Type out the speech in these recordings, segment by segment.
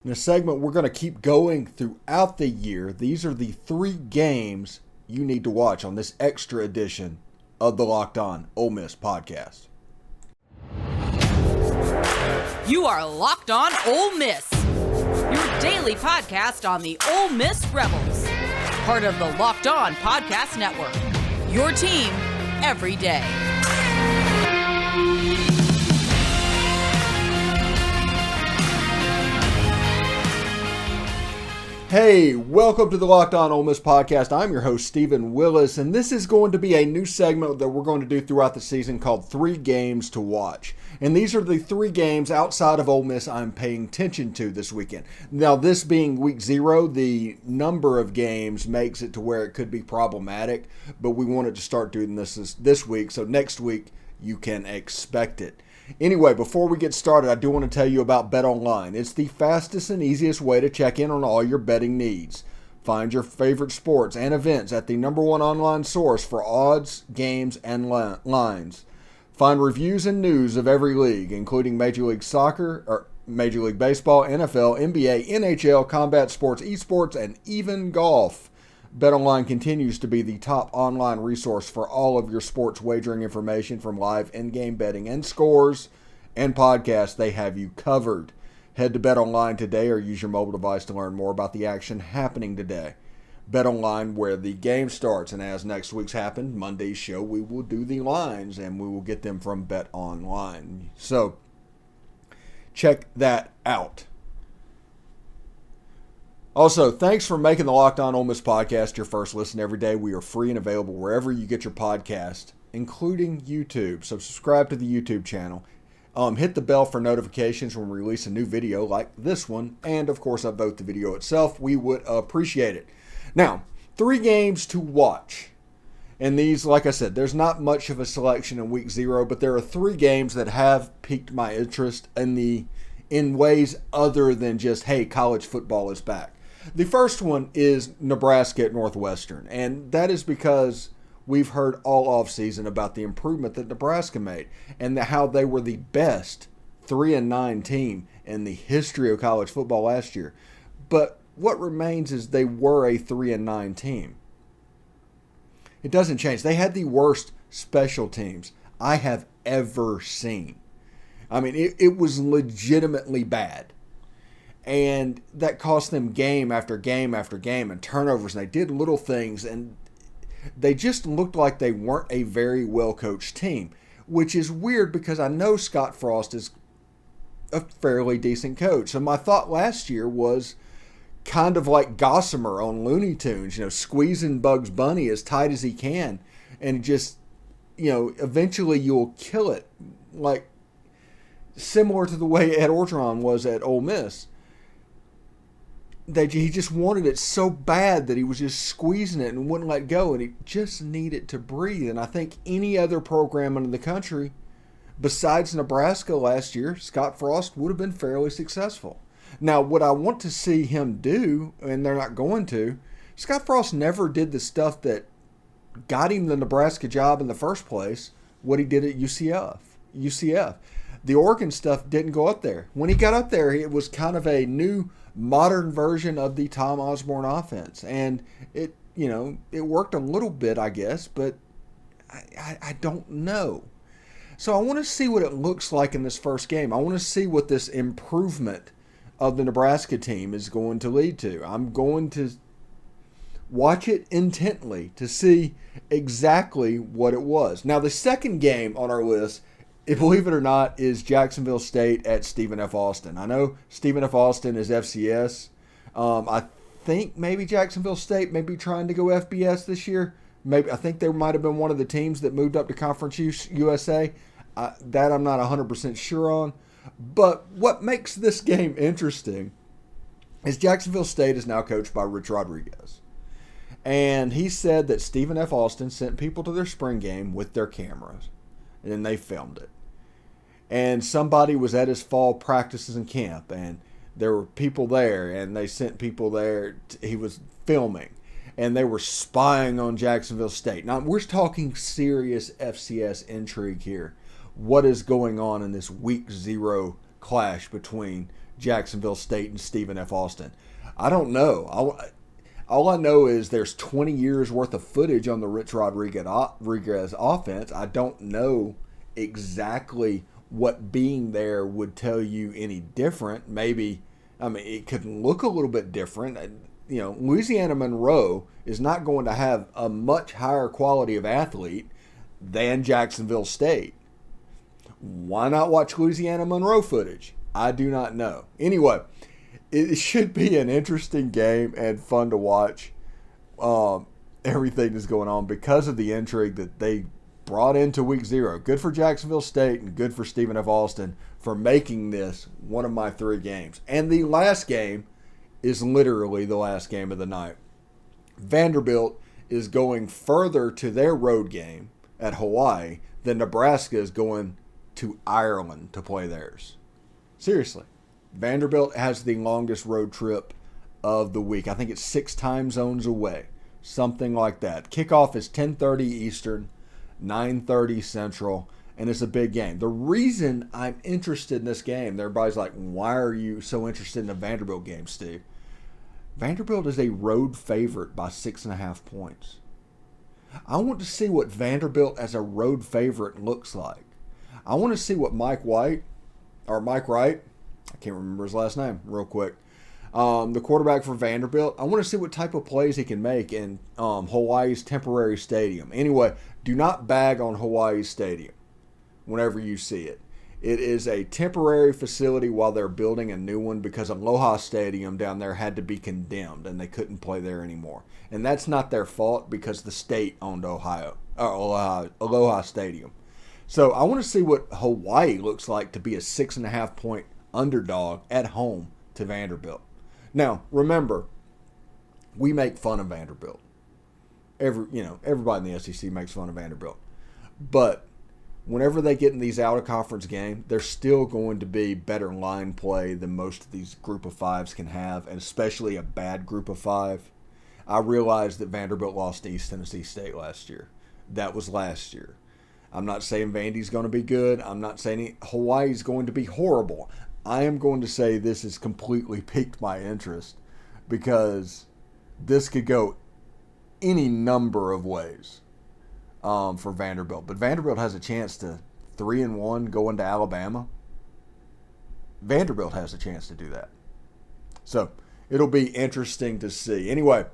In a segment we're going to keep going throughout the year, these are the 3 games you need to watch on this extra edition of the Locked On Ole Miss Podcast. You are Locked On Ole Miss, your daily podcast on the Ole Miss Rebels, part of the Locked On Podcast Network, your team every day. Hey, welcome to the Locked On Ole Miss Podcast. I'm your host, Stephen Willis, and this is going to be a new segment that we're going to do throughout the season called 3 Games to Watch. And these are the 3 games outside of Ole Miss I'm paying attention to this weekend. Now, this being week 0, the number of games makes it to where it could be problematic, but we wanted to start doing this week, so next week you can expect it. Anyway, before we get started, I do want to tell you about BetOnline. It's the fastest and easiest way to check in on all your betting needs. Find your favorite sports and events at the #1 online source for odds, games, and lines. Find reviews and news of every league, including Major League Soccer, Major League Baseball, NFL, NBA, NHL, combat sports, esports, and even golf. BetOnline continues to be the top online resource for all of your sports wagering information, from live in-game betting and scores and podcasts. They have you covered. Head to BetOnline today or use your mobile device to learn more about the action happening today. BetOnline, where the game starts, and as next week's happened, Monday's show, we will do the lines and we will get them from BetOnline. So check that out. Also, thanks for making the Locked On Ole Miss Podcast your first listen every day. We are free and available wherever you get your podcast, including YouTube. So subscribe to the YouTube channel. Hit the bell for notifications when we release a new video like this one. And, of course, upvote the video itself. We would appreciate it. Now, 3 games to watch. And these, like I said, there's not much of a selection in week 0, but there are 3 games that have piqued my interest in ways other than just, hey, college football is back. The first one is Nebraska at Northwestern, and that is because we've heard all offseason about the improvement that Nebraska made and how they were the best 3-9 team in the history of college football last year. But what remains is they were a 3-9 team. It doesn't change. They had the worst special teams I have ever seen. I mean, it was legitimately bad. And that cost them game after game after game and turnovers. And they did little things, and they just looked like they weren't a very well-coached team, which is weird because I know Scott Frost is a fairly decent coach. So my thought last year was kind of like Gossamer on Looney Tunes, squeezing Bugs Bunny as tight as he can. And just, eventually you'll kill it. Like, similar to the way Ed Orgeron was at Ole Miss. He just wanted it so bad that he was just squeezing it and wouldn't let go, and he just needed to breathe. And I think any other program in the country besides Nebraska last year, Scott Frost would have been fairly successful. Now, what I want to see him do, and they're not going to, Scott Frost never did the stuff that got him the Nebraska job in the first place, what he did at UCF. The Oregon stuff didn't go up there. When he got up there, it was kind of a new modern version of the Tom Osborne offense. And it worked a little bit, I guess, but I don't know. So I want to see what it looks like in this first game. I want to see what this improvement of the Nebraska team is going to lead to. I'm going to watch it intently to see exactly what it was. Now, the second game on our list, believe it or not, is Jacksonville State at Stephen F. Austin. I know Stephen F. Austin is FCS. I think maybe Jacksonville State may be trying to go FBS this year. I think they might have been one of the teams that moved up to Conference USA. That I'm not 100% sure on. But what makes this game interesting is Jacksonville State is now coached by Rich Rodriguez. And he said that Stephen F. Austin sent people to their spring game with their cameras. And then they filmed it. And somebody was at his fall practices and camp, and there were people there, and they sent people there. He was filming, and they were spying on Jacksonville State. Now, we're talking serious FCS intrigue here. What is going on in this week 0 clash between Jacksonville State and Stephen F. Austin? I don't know. All I know is there's 20 years worth of footage on the Rich Rodriguez offense. I don't know exactly what being there would tell you any different. Maybe, it could look a little bit different. Louisiana Monroe is not going to have a much higher quality of athlete than Jacksonville State. Why not watch Louisiana Monroe footage? I do not know. Anyway, it should be an interesting game and fun to watch. Everything that's going on because of the intrigue that they brought into week 0. Good for Jacksonville State and good for Stephen F. Austin for making this one of my 3 games. And the last game is literally the last game of the night. Vanderbilt is going further to their road game at Hawaii than Nebraska is going to Ireland to play theirs. Seriously. Vanderbilt has the longest road trip of the week. I think it's 6 time zones away. Something like that. Kickoff is 10:30 Eastern, 9:30 Central, and it's a big game. The reason I'm interested in this game, everybody's like, why are you so interested in the Vanderbilt game, Steve? Vanderbilt is a road favorite by 6.5 points. I want to see what Vanderbilt as a road favorite looks like. I want to see what Mike Wright, I can't remember his last name real quick, the quarterback for Vanderbilt, I want to see what type of plays he can make in Hawaii's temporary stadium. Anyway, do not bag on Hawaii's stadium whenever you see it. It is a temporary facility while they're building a new one because Aloha Stadium down there had to be condemned and they couldn't play there anymore. And that's not their fault because the state owned Aloha Stadium. So I want to see what Hawaii looks like to be a 6.5 point underdog at home to Vanderbilt. Now, remember, we make fun of Vanderbilt. Everybody in the SEC makes fun of Vanderbilt. But whenever they get in these out-of-conference games, there's still going to be better line play than most of these group of 5s can have, and especially a bad group of 5. I realized that Vanderbilt lost to East Tennessee State last year. That was last year. I'm not saying Vandy's going to be good. I'm not saying Hawaii's going to be horrible. I am going to say this has completely piqued my interest because this could go any number of ways for Vanderbilt. But Vanderbilt has a chance to 3-1 go into Alabama. Vanderbilt has a chance to do that. So it'll be interesting to see. Anyway,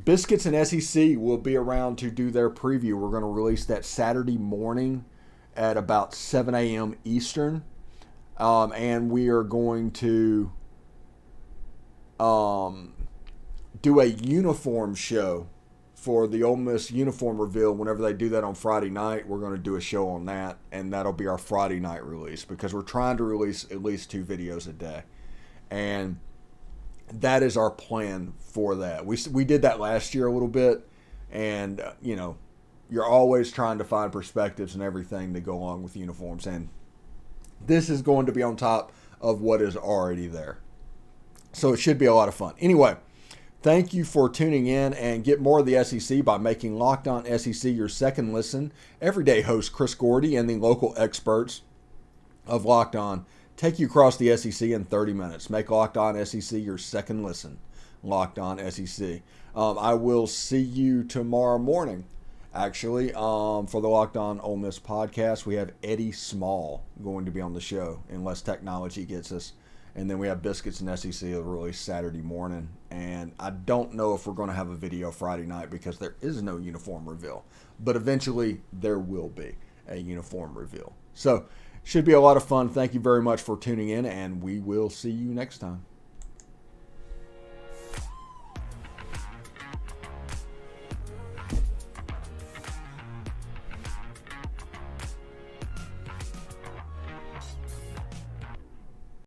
Biscuits and SEC will be around to do their preview. We're going to release that Saturday morning at about 7 a.m. Eastern. And we are going to do a uniform show for the Ole Miss uniform reveal. Whenever they do that on Friday night, we're going to do a show on that, and that'll be our Friday night release because we're trying to release at least 2 videos a day. And that is our plan for that. We did that last year a little bit, and, you're always trying to find perspectives and everything that go along with uniforms, and this is going to be on top of what is already there. So it should be a lot of fun. Anyway, thank you for tuning in, and get more of the SEC by making Locked On SEC your second listen. Everyday host Chris Gordy and the local experts of Locked On take you across the SEC in 30 minutes. Make Locked On SEC your second listen. Locked On SEC. I will see you tomorrow morning. Actually, for the Locked On Ole Miss podcast, we have Eddie Small going to be on the show, unless technology gets us. And then we have Biscuits and SEC that will release Saturday morning. And I don't know if we're going to have a video Friday night because there is no uniform reveal. But eventually, there will be a uniform reveal. So, should be a lot of fun. Thank you very much for tuning in, and we will see you next time.